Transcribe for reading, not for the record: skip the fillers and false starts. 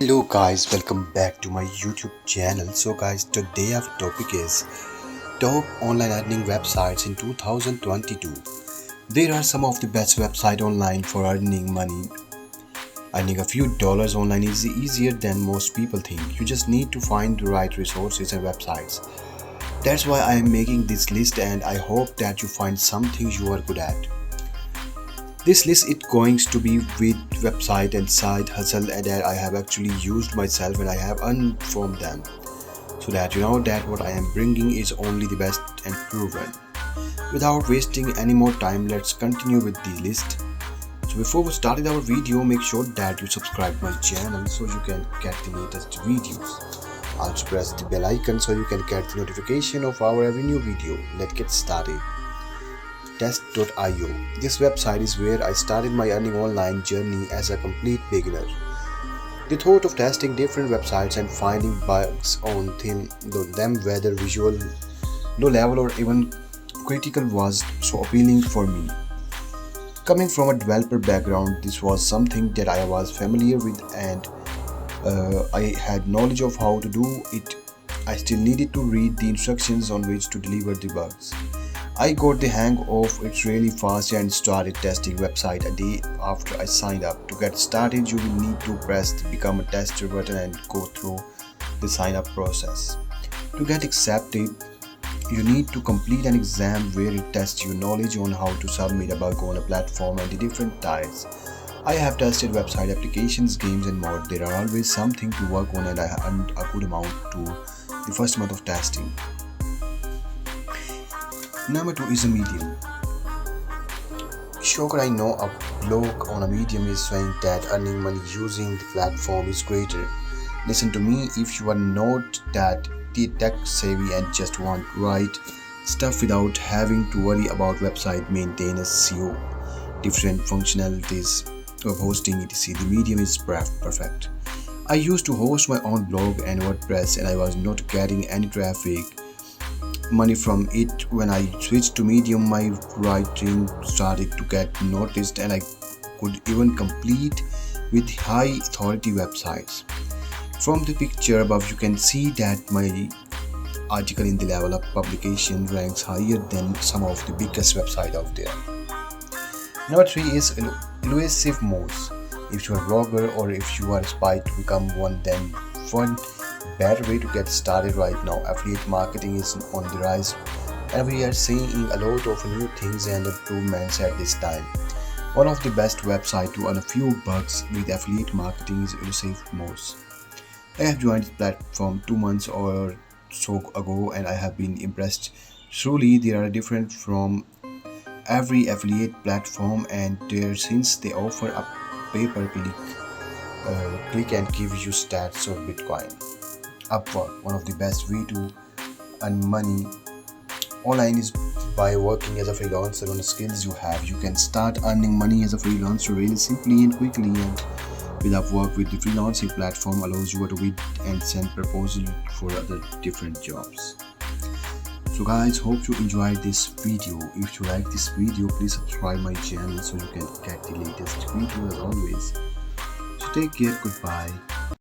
Hello guys, welcome back to my YouTube channel. So guys, today our topic is top online earning websites in 2022. There are some of the best websites online for earning money. Earning a few dollars online is easier than most people think. You just need to find the right resources and websites. That's why I am making this list and I hope that you find something you are good at. This list is going to be with website and side hustle and that I have actually used myself and I have earned from them. So that you know that what I am bringing is only the best and proven. Without wasting any more time, let's continue with the list. So before we start our video, make sure that you subscribe my channel so you can get the latest videos. Also press the bell icon so you can get the notification of our every new video. Let's get started. Test.io. This website is where I started my earning online journey as a complete beginner. The thought of testing different websites and finding bugs on them, whether visual, low level or even critical, was so appealing for me. Coming from a developer background, this was something that I was familiar with and I had knowledge of how to do it. I still needed to read the instructions on which to deliver the bugs. I got the hang of it really fast and started testing website a day after I signed up. To get started, you will need to press the become a tester button and go through the sign up process. To get accepted, you need to complete an exam where it tests your knowledge on how to submit a bug on a platform and the different types. I have tested website applications, games and more. There are always something to work on and I earned a good amount to the first month of testing. Number 2 is a Medium. Shocker, I know a blog on a Medium is saying that earning money using the platform is greater. Listen to me, if you are not that tech savvy and just want to write stuff without having to worry about website maintenance, SEO, different functionalities of hosting etc. The Medium is perfect. I used to host my own blog and WordPress and I was not getting any traffic money from it. When I switched to Medium, my writing started to get noticed and I could even compete with high authority websites. From the picture above, you can see that my article in the Level Up publication ranks higher than some of the biggest websites out there. Number 3 is elusive moves. If you are a blogger or if you are aspiring to become one, then one better way to get started right now. Affiliate marketing is on the rise and we are seeing a lot of new things and improvements at this time. One of the best websites to earn a few bucks with affiliate marketing is Elusive Moves. I have joined this platform 2 months or so ago and I have been impressed. Truly, they are different from every affiliate platform and since they offer a pay-per-click click and give you stats of Bitcoin. Upwork, one of the best way to earn money online is by working as a freelancer on the skills you have. You can start earning money as a freelancer really simply and quickly, and with Upwork, with the freelancing platform, allows you to bid and send proposals for other different jobs. So guys, hope you enjoyed this video. If you like this video, please subscribe my channel so you can get the latest video as always. So take care, goodbye.